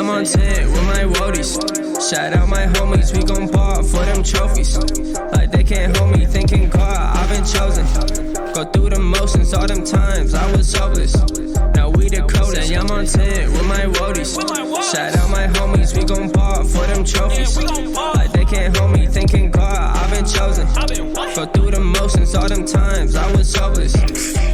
I'm on 10 with my woadies. Shout out my homies, we gon' ball for them trophies. Like they can't hold me, thinking God, I've been chosen. Go through the motions, all them times I was hopeless. Now we the coldest. I'm on 10 with my woadies. Shout out my homies, we gon' ball for them trophies. Like they can't hold me, thinking God, I've been chosen. Go through the motions, all them times I was hopeless.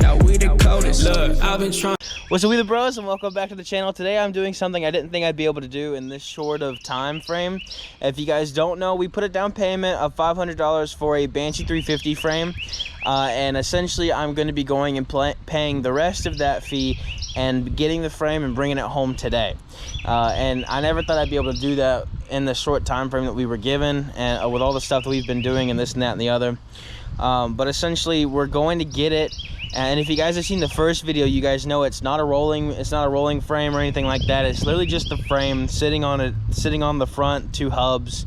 Now we the coldest. Look, I've been trying. What's up, we the bros, and welcome back to the channel. Today I'm doing something I didn't think I'd be able to do in this short of time frame. If you guys don't know, we put a down payment of $500 for a Banshee 350 frame, and essentially I'm going to be going and paying the rest of that fee and getting the frame and bringing it home today. And I never thought I'd be able to do that in the short time frame that we were given, and with all the stuff that we've been doing and this and that and the other. But essentially we're going to get it. And if you guys have seen the first video, you guys know it's not a rolling frame or anything like that. It's literally just the frame sitting on the front, two hubs,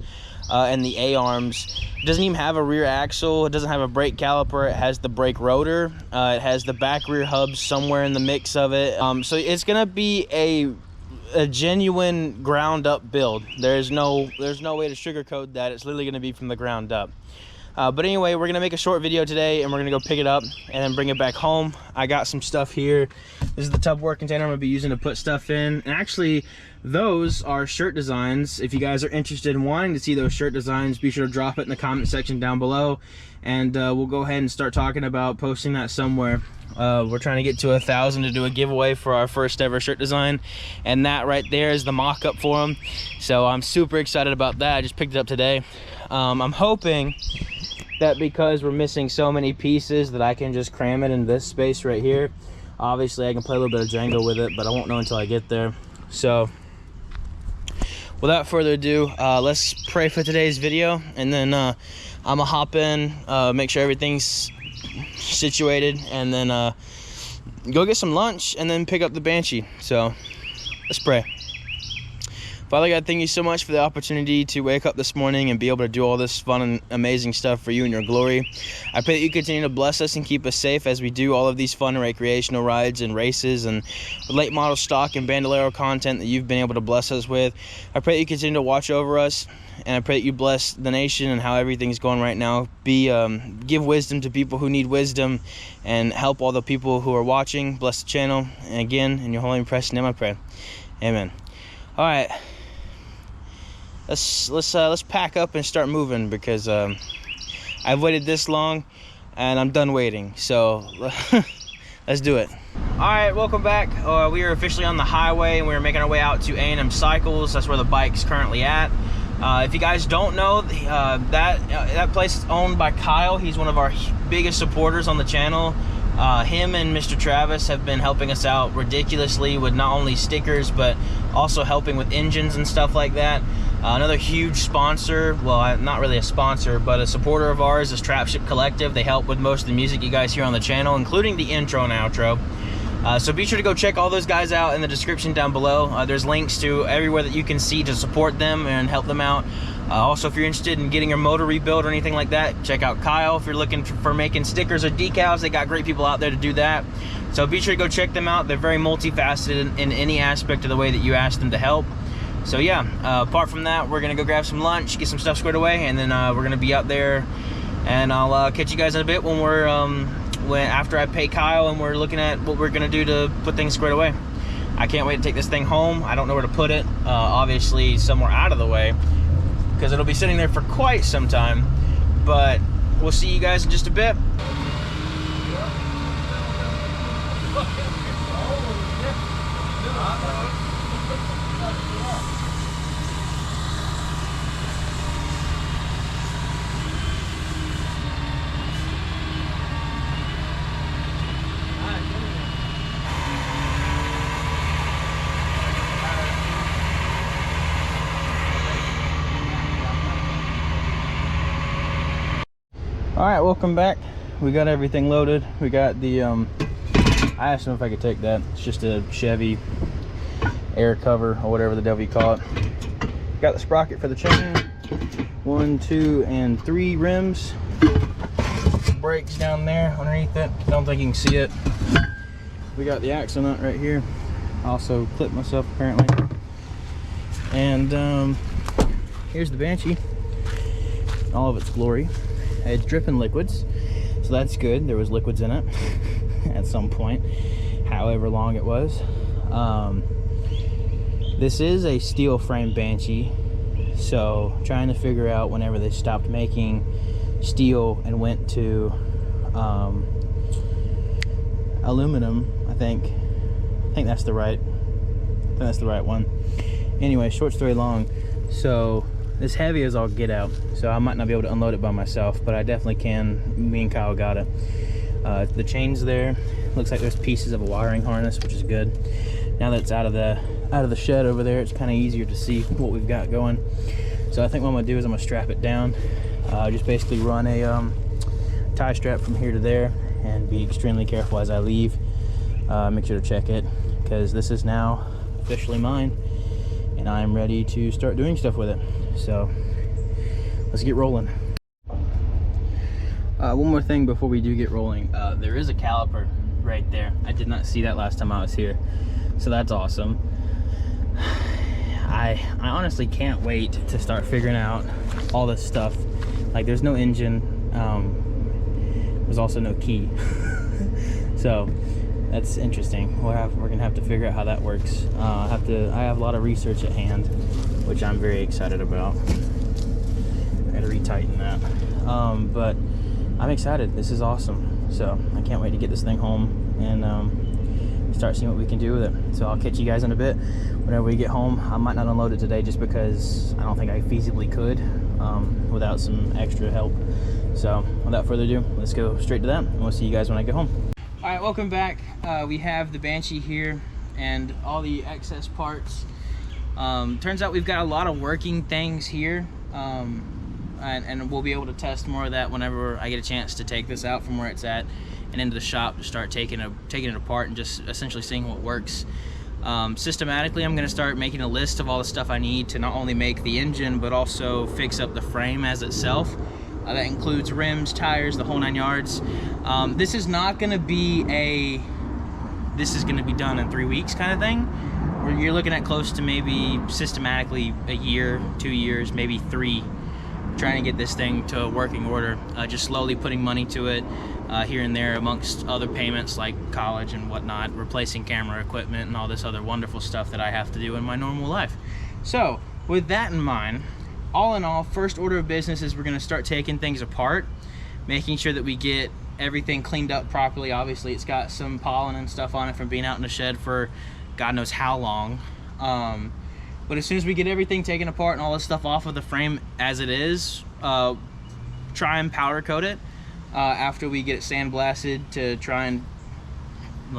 and the A-arms. It doesn't even have a rear axle. It doesn't have a brake caliper. It has the brake rotor. It has the back rear hubs somewhere in the mix of it. So it's gonna be a genuine ground up build. There's no way to sugarcoat that. It's literally gonna be from the ground up. But anyway, we're gonna make a short video today, and we're gonna go pick it up and then bring it back home. I got some stuff here. This is the Tupperware container I'm gonna be using to put stuff in. And actually, those are shirt designs. If you guys are interested in wanting to see those shirt designs, be sure to drop it in the comment section down below, and we'll go ahead and start talking about posting that somewhere. We're trying to get to 1,000 to do a giveaway for our first ever shirt design, and that right there is the mock-up for them. So I'm super excited about that. I just picked it up today. I'm hoping that because we're missing so many pieces that I can just cram it in this space right here. Obviously I can play a little bit of Dango with it, but I won't know until I get there. So without further ado, let's pray for today's video, and then I'm gonna hop in, make sure everything's situated, and then go get some lunch and then pick up the Banshee. So let's pray. Father God, thank you so much for the opportunity to wake up this morning and be able to do all this fun and amazing stuff for you and your glory. I pray that you continue to bless us and keep us safe as we do all of these fun recreational rides and races and late model stock and Bandolero content that you've been able to bless us with. I pray that you continue to watch over us, and I pray that you bless the nation and how everything's going right now. Give wisdom to people who need wisdom, and help all the people who are watching. Bless the channel, and again, in your holy and precious name I pray. Amen. All right. Let's pack up and start moving, because I've waited this long and I'm done waiting. So let's do it. All right, welcome back. We are officially on the highway, and we're making our way out to A&M Cycles. That's where the bike's currently at. If you guys don't know, that place is owned by Kyle. He's one of our biggest supporters on the channel. Him and Mr. Travis have been helping us out ridiculously with not only stickers, but also helping with engines and stuff like that. Another huge sponsor, well, not really a sponsor, but a supporter of ours is TrapShip Collective. They help with most of the music you guys hear on the channel, including the intro and outro. So be sure to go check all those guys out in the description down below. There's links to everywhere that you can see to support them and help them out. Also, if you're interested in getting your motor rebuilt or anything like that, check out Kyle. If you're looking for making stickers or decals, they got great people out there to do that. So be sure to go check them out. They're very multifaceted in any aspect of the way that you ask them to help. So yeah, apart from that, we're gonna go grab some lunch, get some stuff squared away, and then we're gonna be out there, and I'll catch you guys in a bit when we're after I pay Kyle and we're looking at what we're gonna do to put things squared away. I can't wait to take this thing home. I don't know where to put it. Obviously somewhere out of the way, because it'll be sitting there for quite some time. But we'll see you guys in just a bit. All right, welcome back. We got everything loaded. We got the I asked him if I could take that. It's just a Chevy air cover or whatever the devil you call it. Got the sprocket for the chain, 1, 2, and 3 rims. Brakes down there underneath it. Don't think you can see it. We got the axle nut right here. Also clipped myself apparently. And here's the Banshee, all of its glory. It's dripping liquids, so that's good. There was liquids in it at some point, however long it was. This is a steel frame Banshee, so trying to figure out whenever they stopped making steel and went to aluminum. I think that's the right one. Anyway, short story long, so this heavy as all get out, so I might not be able to unload it by myself, but I definitely can. Me and Kyle got it. The chain's there. Looks like there's pieces of a wiring harness, which is good. Now that it's out of the shed over there, it's kind of easier to see what we've got going. So I think what I'm gonna do is I'm gonna strap it down. Just basically run a tie strap from here to there, and be extremely careful as I leave. Make sure to check it, because this is now officially mine, and I'm ready to start doing stuff with it. So let's get rolling. One more thing before we do get rolling. There is a caliper right there. I did not see that last time I was here, so that's awesome. I honestly can't wait to start figuring out all this stuff. Like, there's no engine, there's also no key. So that's interesting. We're gonna have to figure out how that works. I have a lot of research at hand, which I'm very excited about. I gotta retighten that. But I'm excited. This is awesome. So I can't wait to get this thing home and start seeing what we can do with it. So I'll catch you guys in a bit. Whenever we get home, I might not unload it today just because I don't think I feasibly could without some extra help. So without further ado, let's go straight to that, and we'll see you guys when I get home. All right, welcome back. We have the Banshee here and all the excess parts. Turns out we've got a lot of working things here, and we'll be able to test more of that whenever I get a chance to take this out from where it's at and into the shop to start taking it apart and just essentially seeing what works. Systematically, I'm going to start making a list of all the stuff I need to not only make the engine but also fix up the frame as itself. That includes rims, tires, the whole 9 yards. This is not going to be this is going to be done in 3 weeks kind of thing. Where you're looking at close to maybe systematically a year, 2 years, maybe 3, trying to get this thing to a working order. Just slowly putting money to it here and there amongst other payments like college and whatnot, replacing camera equipment and all this other wonderful stuff that I have to do in my normal life. So with that in mind, all in all, first order of business is we're going to start taking things apart, making sure that we get everything cleaned up properly. Obviously, it's got some pollen and stuff on it from being out in the shed for God knows how long. But as soon as we get everything taken apart and all this stuff off of the frame as it is, try and powder coat it after we get it sandblasted to try and,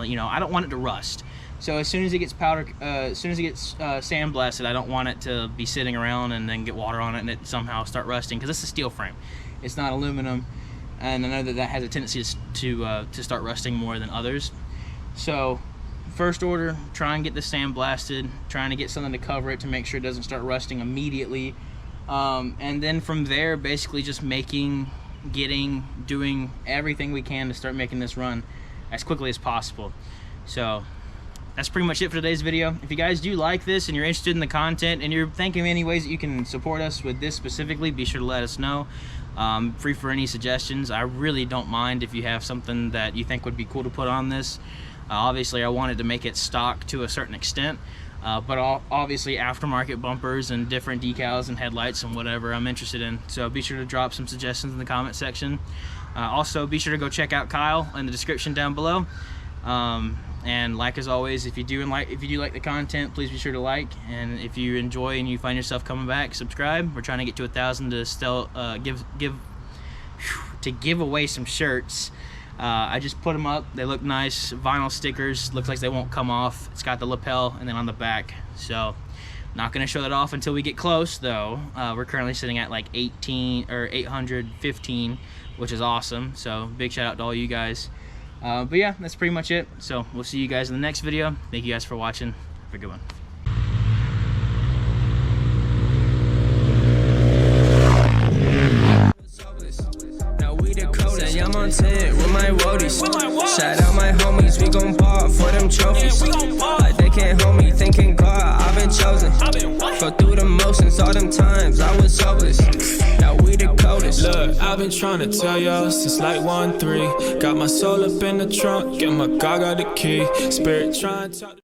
you know, I don't want it to rust. So as soon as it gets sandblasted, I don't want it to be sitting around and then get water on it and it somehow start rusting, because it's a steel frame. It's not aluminum, and I know that has a tendency to start rusting more than others. So first order, try and get this sandblasted, trying to get something to cover it to make sure it doesn't start rusting immediately. And then from there, basically just doing everything we can to start making this run as quickly as possible. So that's pretty much it for today's video. If you guys do like this and you're interested in the content and you're thinking of any ways that you can support us with this specifically, be sure to let us know. Free for any suggestions. I really don't mind if you have something that you think would be cool to put on this. Obviously, I wanted to make it stock to a certain extent, but obviously aftermarket bumpers and different decals and headlights and whatever I'm interested in. So be sure to drop some suggestions in the comment section. Also, be sure to go check out Kyle in the description down below. And like as always, if you do like the content, please be sure to like. And if you enjoy and you find yourself coming back, subscribe. We're trying to get to 1,000 to still give away some shirts. I just put them up. They look nice. Vinyl stickers. Looks like they won't come off. It's got the lapel and then on the back. So not going to show that off until we get close, though. We're currently sitting at like 815, which is awesome. So big shout out to all you guys. But yeah, that's pretty much it. So we'll see you guys in the next video. Thank you guys for watching. Have a good one. I'm on 10 with my woadies. Shout out my homies, we gon' ball for them trophies. Like they can't hold me, thinking God, I've been chosen. Go through times I was hopeless. Now we the coldest. Look, I've been trying to tell y'all since like 1-3. Got my soul up in the trunk, get my car, got the key. Spirit trying to talk.